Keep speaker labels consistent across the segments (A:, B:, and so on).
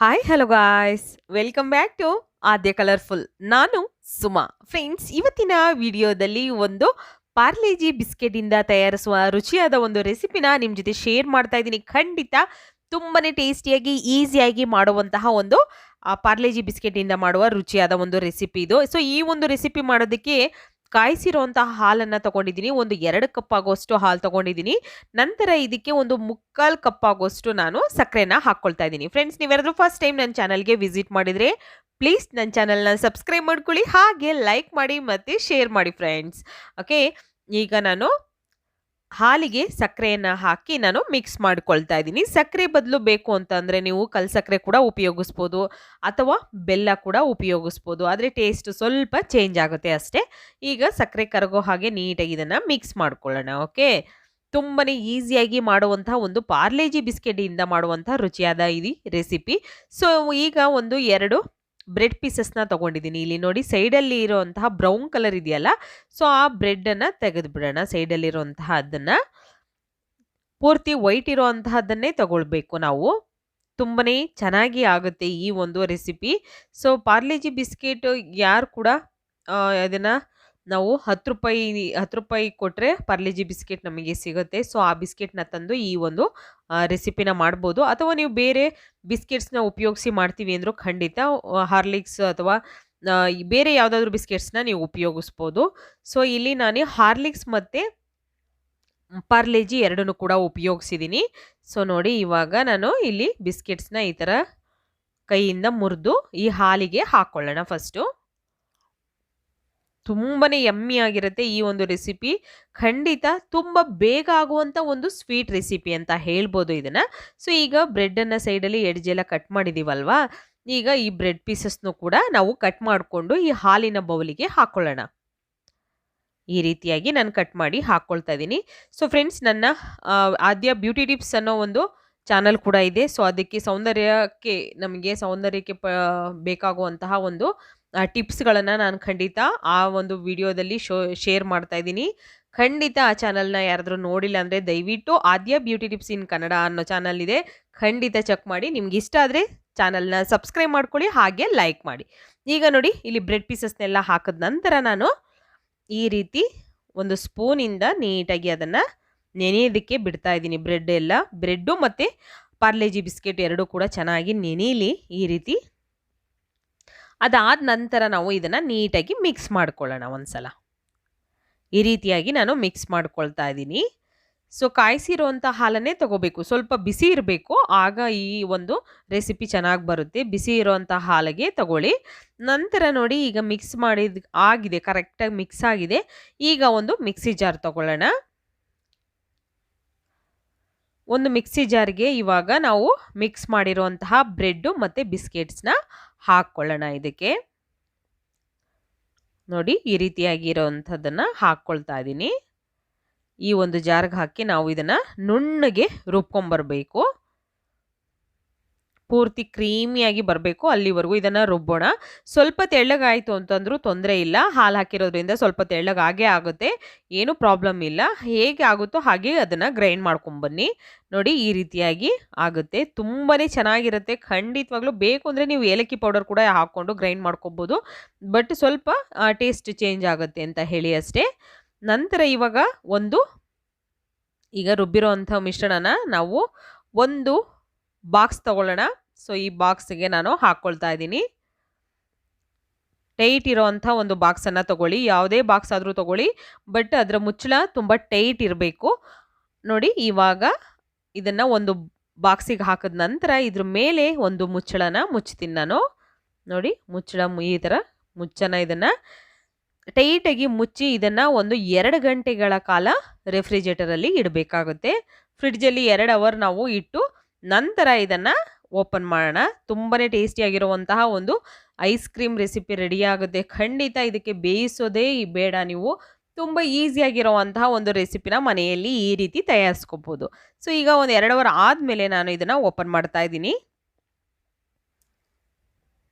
A: Hi hello guys welcome back to Aadya colourful. ನಾನು Suma. Friends, ಇವತ್ತಿನ ವಿಡಿಯೋದಲ್ಲಿ ಒಂದು ಪಾರ್ಲೆಜಿ ಬಿಸ್ಕೆಟ್ ಇಂದ ತಯಾರಿಸುವ ರುಚಿಯಾದ ಒಂದು ರೆಸಿಪಿನ ನಿಮ್ಮ ಜೊತೆ ಶೇರ್ ಮಾಡ್ತಾ ಇದ್ದೀನಿ. ಖಂಡಿತ ತುಂಬಾನೇ ಟೇಸ್ಟಿಯಾಗಿ ಈಸಿಯಾಗಿ ಮಾಡುವಂತಹ ಒಂದು ಪಾರ್ಲೆಜಿ ಬಿಸ್ಕೆಟ್ ಇಂದ ಮಾಡುವ ರುಚಿಯಾದ ಒಂದು ರೆಸಿಪಿ ಇದು. ಸೊ ಈ ಒಂದು ರೆಸಿಪಿ ಮಾಡೋದಕ್ಕೆ ಕಾಯಿಸಿರುವಂತಹ ಹಾಲನ್ನು ತಗೊಂಡಿದ್ದೀನಿ. ಒಂದು 2 ಕಪ್ ಆಗುವಷ್ಟು ಹಾಲು ತಗೊಂಡಿದ್ದೀನಿ. ನಂತರ ಇದಕ್ಕೆ ಒಂದು 3/4 ಕಪ್ ಆಗುವಷ್ಟು ನಾನು ಸಕ್ಕರೆನ ಹಾಕ್ಕೊಳ್ತಾ ಇದ್ದೀನಿ. ಫ್ರೆಂಡ್ಸ್, ನೀವ್ಯಾರಾದ್ರೂ ಫಸ್ಟ್ ಟೈಮ್ ನನ್ನ ಚಾನಲ್ಗೆ ವಿಸಿಟ್ ಮಾಡಿದರೆ ಪ್ಲೀಸ್ ನನ್ನ ಚಾನಲ್ನ ಸಬ್ಸ್ಕ್ರೈಬ್ ಮಾಡ್ಕೊಳ್ಳಿ, ಹಾಗೆ ಲೈಕ್ ಮಾಡಿ ಮತ್ತು ಶೇರ್ ಮಾಡಿ ಫ್ರೆಂಡ್ಸ್. ಓಕೆ, ಈಗ ನಾನು ಹಾಲಿಗೆ ಸಕ್ಕರೆಯನ್ನು ಹಾಕಿ ನಾನು ಮಿಕ್ಸ್ ಮಾಡ್ಕೊಳ್ತಾ ಇದ್ದೀನಿ. ಸಕ್ಕರೆ ಬದಲು ಬೇಕು ಅಂತಂದರೆ ನೀವು ಕಲ್ ಸಕ್ಕರೆ ಕೂಡ ಉಪಯೋಗಿಸ್ಬೋದು ಅಥವಾ ಬೆಲ್ಲ ಕೂಡ ಉಪಯೋಗಿಸ್ಬೋದು, ಆದರೆ ಟೇಸ್ಟ್ ಸ್ವಲ್ಪ ಚೇಂಜ್ ಆಗುತ್ತೆ ಅಷ್ಟೇ. ಈಗ ಸಕ್ಕರೆ ಕರಗೋ ಹಾಗೆ ನೀಟಾಗಿ ಇದನ್ನು ಮಿಕ್ಸ್ ಮಾಡ್ಕೊಳ್ಳೋಣ. ಓಕೆ, ತುಂಬನೇ ಈಸಿಯಾಗಿ ಮಾಡುವಂತಹ ಒಂದು ಪಾರ್ಲೆಜಿ ಬಿಸ್ಕೆಟಿಂದ ಮಾಡುವಂತಹ ರುಚಿಯಾದ ಈ ರೆಸಿಪಿ. ಸೊ ಈಗ ಒಂದು 2 ಬ್ರೆಡ್ ಪೀಸಸ್ನ ತೊಗೊಂಡಿದ್ದೀನಿ. ಇಲ್ಲಿ ನೋಡಿ, ಸೈಡಲ್ಲಿ ಇರೋವಂತಹ ಬ್ರೌನ್ ಕಲರ್ ಇದೆಯಲ್ಲ, ಸೊ ಆ ಬ್ರೆಡ್ಡನ್ನು ತೆಗೆದುಬಿಡೋಣ. ಸೈಡಲ್ಲಿರುವಂತಹ ಅದನ್ನು ಪೂರ್ತಿ ವೈಟ್ ಇರೋವಂತಹದ್ದನ್ನೇ ತಗೊಳ್ಬೇಕು ನಾವು. ತುಂಬನೇ ಚೆನ್ನಾಗಿ ಆಗುತ್ತೆ ಈ ಒಂದು ರೆಸಿಪಿ. ಸೊ ಪಾರ್ಲೆಜಿ ಬಿಸ್ಕೆಟ್ ಯಾರು ಕೂಡ ಅದನ್ನು ನಾವು 10 ರೂಪಾಯಿ ಕೊಟ್ಟರೆ ಪಾರ್ಲೆಜಿ ಬಿಸ್ಕೆಟ್ ನಮಗೆ ಸಿಗುತ್ತೆ. ಸೊ ಆ ಬಿಸ್ಕೆಟ್ನ ತಂದು ಈ ಒಂದು ರೆಸಿಪಿನ ಮಾಡ್ಬೋದು, ಅಥವಾ ನೀವು ಬೇರೆ ಬಿಸ್ಕೆಟ್ಸ್ನ ಉಪಯೋಗಿಸಿ ಮಾಡ್ತೀವಿ ಅಂದರೂ ಖಂಡಿತ ಹಾರ್ಲಿಕ್ಸ್ ಅಥವಾ ಬೇರೆ ಯಾವುದಾದ್ರೂ ಬಿಸ್ಕೆಟ್ಸ್ನ ನೀವು ಉಪಯೋಗಿಸ್ಬೋದು. ಸೊ ಇಲ್ಲಿ ನಾನು ಹಾರ್ಲಿಕ್ಸ್ ಮತ್ತು ಪಾರ್ಲೆಜಿ ಎರಡನ್ನೂ ಕೂಡ ಉಪಯೋಗಿಸಿದ್ದೀನಿ. ಸೊ ನೋಡಿ, ಇವಾಗ ನಾನು ಇಲ್ಲಿ ಬಿಸ್ಕೆಟ್ಸ್ನ ಈ ಥರ ಕೈಯಿಂದ ಮುರಿದು ಈ ಹಾಲಿಗೆ ಹಾಕ್ಕೊಳ್ಳೋಣ. ಫಸ್ಟು ತುಂಬನೇ ಯಮ್ಮಿ ಆಗಿರುತ್ತೆ ಈ ಒಂದು ರೆಸಿಪಿ. ಖಂಡಿತ ತುಂಬ ಬೇಗ ಆಗುವಂಥ ಒಂದು ಸ್ವೀಟ್ ರೆಸಿಪಿ ಅಂತ ಹೇಳ್ಬೋದು ಇದನ್ನು. ಸೊ ಈಗ ಬ್ರೆಡ್ಡನ್ನು ಸೈಡಲ್ಲಿ ಎಡ್ಜೆಲ್ಲ ಕಟ್ ಮಾಡಿದ್ದೀವಲ್ವಾ, ಈಗ ಈ ಬ್ರೆಡ್ ಪೀಸಸ್ನು ಕೂಡ ನಾವು ಕಟ್ ಮಾಡಿಕೊಂಡು ಈ ಹಾಲಿನ ಬೌಲಿಗೆ ಹಾಕ್ಕೊಳ್ಳೋಣ. ಈ ರೀತಿಯಾಗಿ ನಾನು ಕಟ್ ಮಾಡಿ ಹಾಕ್ಕೊಳ್ತಾ ಇದ್ದೀನಿ. ಸೊ ಫ್ರೆಂಡ್ಸ್, ನನ್ನ ಆದ್ಯ ಬ್ಯೂಟಿ ಟಿಪ್ಸ್ ಅನ್ನೋ ಒಂದು ಚಾನಲ್ ಕೂಡ ಇದೆ. ಸೊ ಅದಕ್ಕೆ ನಮಗೆ ಸೌಂದರ್ಯಕ್ಕೆ ಬೇಕಾಗುವಂತಹ ಒಂದು ಟಿಪ್ಸ್ಗಳನ್ನು ನಾನು ಖಂಡಿತ ಆ ಒಂದು ವಿಡಿಯೋದಲ್ಲಿ ಶೇರ್ ಮಾಡ್ತಾ ಇದ್ದೀನಿ. ಖಂಡಿತ ಆ ಚಾನಲ್ನ ಯಾರಾದರೂ ನೋಡಿಲ್ಲ ಅಂದರೆ ದಯವಿಟ್ಟು ಆದ್ಯ ಬ್ಯೂಟಿ ಟಿಪ್ಸ್ ಇನ್ ಕನ್ನಡ ಅನ್ನೋ ಚಾನಲ್ ಇದೆ, ಖಂಡಿತ ಚೆಕ್ ಮಾಡಿ. ನಿಮ್ಗೆ ಇಷ್ಟ ಆದರೆ ಚಾನಲ್ನ ಸಬ್ಸ್ಕ್ರೈಬ್ ಮಾಡ್ಕೊಳ್ಳಿ, ಹಾಗೆ ಲೈಕ್ ಮಾಡಿ. ಈಗ ನೋಡಿ, ಇಲ್ಲಿ ಬ್ರೆಡ್ ಪೀಸಸ್ನೆಲ್ಲ ಹಾಕಿದ ನಂತರ ನಾನು ಈ ರೀತಿ ಒಂದು ಸ್ಪೂನಿಂದ ನೀಟಾಗಿ ಅದನ್ನು ನೆನೆಯೋದಕ್ಕೆ ಬಿಡ್ತಾ ಇದ್ದೀನಿ. ಬ್ರೆಡ್ಡು ಮತ್ತು ಪಾರ್ಲೆಜಿ ಬಿಸ್ಕೆಟ್ ಎರಡೂ ಕೂಡ ಚೆನ್ನಾಗಿ ನೆನೆಯಲಿ ಈ ರೀತಿ. ಅದಾದ ನಂತರ ನಾವು ಇದನ್ನು ನೀಟಾಗಿ ಮಿಕ್ಸ್ ಮಾಡ್ಕೊಳ್ಳೋಣ ಒಂದ್ಸಲ. ಈ ರೀತಿಯಾಗಿ ನಾನು ಮಿಕ್ಸ್ ಮಾಡ್ಕೊಳ್ತಾ ಇದ್ದೀನಿ. ಸೊ ಕಾಯಿಸಿರುವಂಥ ಹಾಲನ್ನೇ ತಗೋಬೇಕು, ಸ್ವಲ್ಪ ಬಿಸಿ ಇರಬೇಕು, ಆಗ ಈ ಒಂದು ರೆಸಿಪಿ ಚೆನ್ನಾಗಿ ಬರುತ್ತೆ. ಬಿಸಿ ಇರೋವಂಥ ಹಾಲಿಗೆ ತಗೊಳ್ಳಿ. ನಂತರ ನೋಡಿ, ಈಗ ಮಿಕ್ಸ್ ಆಗಿದೆ, ಕರೆಕ್ಟಾಗಿ ಮಿಕ್ಸ್ ಆಗಿದೆ. ಈಗ ಒಂದು ಮಿಕ್ಸಿ ಜಾರ್ ತಗೊಳ್ಳೋಣ. ಒಂದು ಮಿಕ್ಸಿ ಜಾರ್ಗೆ ಇವಾಗ ನಾವು ಮಿಕ್ಸ್ ಮಾಡಿರುವಂತಹ ಬ್ರೆಡ್ಡು ಮತ್ತು ಬಿಸ್ಕೆಟ್ಸ್ನ ಹಾಕ್ಕೊಳ್ಳೋಣ. ಇದಕ್ಕೆ ನೋಡಿ, ಈ ರೀತಿಯಾಗಿರೋವಂಥದ್ದನ್ನು ಹಾಕ್ಕೊಳ್ತಾ ಇದ್ದೀನಿ. ಈ ಒಂದು ಜಾರ್ಗೆ ಹಾಕಿ ನಾವು ಇದನ್ನು ನುಣ್ಣಗೆ ರುಬ್ಕೊಂಬರ್ಬೇಕು. ಪೂರ್ತಿ ಕ್ರೀಮಿಯಾಗಿ ಬರಬೇಕು, ಅಲ್ಲಿವರೆಗೂ ಇದನ್ನು ರುಬ್ಬೋಣ. ಸ್ವಲ್ಪ ತೆಳ್ಳಗಾಯಿತು ಅಂತಂದ್ರೂ ತೊಂದರೆ ಇಲ್ಲ, ಹಾಲು ಹಾಕಿರೋದ್ರಿಂದ ಸ್ವಲ್ಪ ತೆಳ್ಳಗಾಗೇ ಆಗುತ್ತೆ, ಏನೂ ಪ್ರಾಬ್ಲಮ್ ಇಲ್ಲ. ಹೇಗೆ ಆಗುತ್ತೋ ಹಾಗೆ ಅದನ್ನು ಗ್ರೈಂಡ್ ಮಾಡ್ಕೊಂಬನ್ನಿ. ನೋಡಿ, ಈ ರೀತಿಯಾಗಿ ಆಗುತ್ತೆ, ತುಂಬಾ ಚೆನ್ನಾಗಿರುತ್ತೆ. ಖಂಡಿತವಾಗ್ಲೂ ಬೇಕು ಅಂದರೆ ನೀವು ಏಲಕ್ಕಿ ಪೌಡರ್ ಕೂಡ ಹಾಕ್ಕೊಂಡು ಗ್ರೈಂಡ್ ಮಾಡ್ಕೊಬೋದು, ಬಟ್ ಸ್ವಲ್ಪ ಟೇಸ್ಟ್ ಚೇಂಜ್ ಆಗುತ್ತೆ ಅಂತ ಹೇಳಿ ಅಷ್ಟೇ. ನಂತರ ಇವಾಗ ಈಗ ರುಬ್ಬಿರೋ ಅಂಥ ಮಿಶ್ರಣನ ನಾವು ಒಂದು ಬಾಕ್ಸ್ ತಗೊಳ್ಳೋಣ. ಸೊ ಈ ಬಾಕ್ಸ್ಗೆ ನಾನು ಹಾಕ್ಕೊಳ್ತಾ ಇದ್ದೀನಿ. ಟೈಟ್ ಇರೋವಂಥ ಒಂದು ಬಾಕ್ಸನ್ನು ತಗೊಳ್ಳಿ, ಯಾವುದೇ ಬಾಕ್ಸ್ ಆದರೂ ತಗೊಳ್ಳಿ, ಬಟ್ ಅದರ ಮುಚ್ಚಳ ತುಂಬ ಟೈಟ್ ಇರಬೇಕು. ನೋಡಿ, ಇವಾಗ ಇದನ್ನು ಒಂದು ಬಾಕ್ಸಿಗೆ ಹಾಕಿದ ನಂತರ ಇದ್ರ ಮೇಲೆ ಒಂದು ಮುಚ್ಚಳನ ಮುಚ್ತೀನಿ ನಾನು. ನೋಡಿ, ಈ ಥರ ಇದನ್ನು ಟೈಟಾಗಿ ಮುಚ್ಚಿ ಇದನ್ನು ಒಂದು 2 ಗಂಟೆಗಳ ಕಾಲ ರೆಫ್ರಿಜರೇಟರಲ್ಲಿ ಇಡಬೇಕಾಗುತ್ತೆ. ಫ್ರಿಡ್ಜಲ್ಲಿ 2 ಅವರ್ ನಾವು ಇಟ್ಟು ನಂತರ ಇದನ್ನು ಓಪನ್ ಮಾಡೋಣ. ತುಂಬಾ ಟೇಸ್ಟಿಯಾಗಿರುವಂತಹ ಒಂದು ಐಸ್ ಕ್ರೀಮ್ ರೆಸಿಪಿ ರೆಡಿ ಆಗುತ್ತೆ. ಖಂಡಿತ ಇದಕ್ಕೆ ಬೇಯಿಸೋದೇ ಬೇಡ, ನೀವು ತುಂಬ ಈಸಿಯಾಗಿರುವಂತಹ ಒಂದು ರೆಸಿಪಿನ ಮನೆಯಲ್ಲಿ ಈ ರೀತಿ ತಯಾರಿಸ್ಕೋಬೋದು. ಸೊ ಈಗ ಒಂದು 2 ಅವರ್ ಆದಮೇಲೆ ನಾನು ಇದನ್ನು ಓಪನ್ ಮಾಡ್ತಾ ಇದ್ದೀನಿ.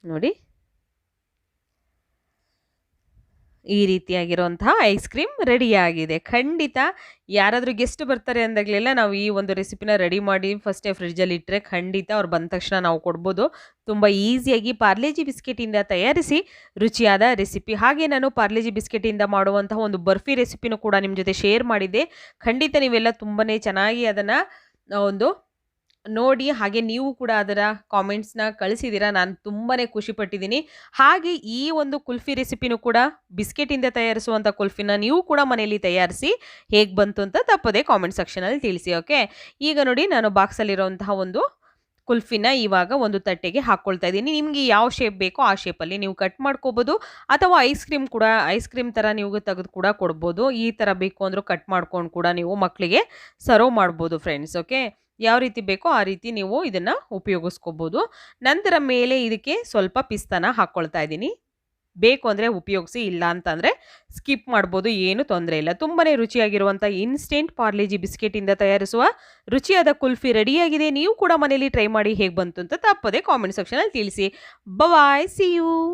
A: ನೋಡಿ, ಈ ರೀತಿಯಾಗಿರುವಂತಹ ಐಸ್ ಕ್ರೀಮ್ ರೆಡಿಯಾಗಿದೆ. ಖಂಡಿತ ಯಾರಾದರೂ ಗೆಸ್ಟ್ ಬರ್ತಾರೆ ಅಂದಾಗಲೆಲ್ಲ ನಾವು ಈ ಒಂದು ರೆಸಿಪಿನ ರೆಡಿ ಮಾಡಿ ಫಸ್ಟೇ ಫ್ರಿಡ್ಜಲ್ಲಿ ಇಟ್ಟರೆ ಖಂಡಿತ ಅವ್ರು ಬಂದ ತಕ್ಷಣ ನಾವು ಕೊಡ್ಬೋದು. ತುಂಬ ಈಸಿಯಾಗಿ ಪಾರ್ಲೆ-ಜಿ ಬಿಸ್ಕೆಟಿಂದ ತಯಾರಿಸಿ ರುಚಿಯಾದ ರೆಸಿಪಿ. ಹಾಗೆ ನಾನು ಪಾರ್ಲೆ-ಜಿ ಬಿಸ್ಕೆಟಿಂದ ಮಾಡುವಂತಹ ಒಂದು ಬರ್ಫಿ ರೆಸಿಪಿನೂ ಕೂಡ ನಿಮ್ಮ ಜೊತೆ ಶೇರ್ ಮಾಡಿದ್ದೆ. ಖಂಡಿತ ನೀವೆಲ್ಲ ತುಂಬನೇ ಚೆನ್ನಾಗಿ ಅದನ್ನು ಒಂದು ನೋಡಿ ಹಾಗೆ ನೀವು ಕೂಡ ಅದರ ಕಾಮೆಂಟ್ಸ್ನ ಕಳಿಸಿದ್ದೀರಾ. ನಾನು ತುಂಬಾನೇ ಖುಷಿ ಪಟ್ಟಿದ್ದೀನಿ. ಹಾಗೆ ಈ ಒಂದು ಕುಲ್ಫಿ ರೆಸಿಪಿನೂ ಕೂಡ ಬಿಸ್ಕೆಟಿಂದ ತಯಾರಿಸುವಂಥ ಕುಲ್ಫಿನ ನೀವು ಕೂಡ ಮನೆಯಲ್ಲಿ ತಯಾರಿಸಿ ಹೇಗೆ ಬಂತು ಅಂತ ತಪ್ಪದೆ ಕಾಮೆಂಟ್ ಸೆಕ್ಷನಲ್ಲಿ ತಿಳಿಸಿ. ಓಕೆ, ಈಗ ನೋಡಿ ನಾನು ಬಾಕ್ಸಲ್ಲಿರುವಂತಹ ಒಂದು ಕುಲ್ಫಿನ ಇವಾಗ ಒಂದು ತಟ್ಟೆಗೆ ಹಾಕ್ಕೊಳ್ತಾ ಇದ್ದೀನಿ. ನಿಮಗೆ ಯಾವ ಶೇಪ್ ಬೇಕೋ ಆ ಶೇಪಲ್ಲಿ ನೀವು ಕಟ್ ಮಾಡ್ಕೋಬೋದು, ಅಥವಾ ಐಸ್ ಕ್ರೀಮ್ ಥರ ನೀವು ತೆಗೆದು ಕೂಡ ಕೊಡ್ಬೋದು. ಈ ಥರ ಬೇಕು ಅಂದರೂ ಕಟ್ ಮಾಡ್ಕೊಂಡು ಕೂಡ ನೀವು ಮಕ್ಕಳಿಗೆ ಸರ್ವ್ ಮಾಡ್ಬೋದು ಫ್ರೆಂಡ್ಸ್. ಓಕೆ, ಯಾವ ರೀತಿ ಬೇಕೋ ಆ ರೀತಿ ನೀವು ಇದನ್ನು ಉಪಯೋಗಿಸ್ಕೋಬೋದು. ನಂತರ ಮೇಲೆ ಇದಕ್ಕೆ ಸ್ವಲ್ಪ ಪಿಸ್ತಾನ ಹಾಕ್ಕೊಳ್ತಾ ಇದ್ದೀನಿ. ಬೇಕು ಅಂದರೆ ಉಪಯೋಗಿಸಿ, ಇಲ್ಲ ಅಂತಂದರೆ ಸ್ಕಿಪ್ ಮಾಡ್ಬೋದು, ಏನು ತೊಂದರೆ ಇಲ್ಲ. ತುಂಬಾ ರುಚಿಯಾಗಿರುವಂಥ ಇನ್ಸ್ಟೆಂಟ್ ಪಾರ್ಲೆ-ಜಿ ಬಿಸ್ಕೆಟಿಂದ ತಯಾರಿಸುವ ರುಚಿಯಾದ ಕುಲ್ಫಿ ರೆಡಿಯಾಗಿದೆ. ನೀವು ಕೂಡ ಮನೆಯಲ್ಲಿ ಟ್ರೈ ಮಾಡಿ ಹೇಗೆ ಬಂತು ಅಂತ ತಪ್ಪದೆ ಕಾಮೆಂಟ್ ಸೆಕ್ಷನಲ್ಲಿ ತಿಳಿಸಿ. ಬಾಯ್, ಸಿ ಯು.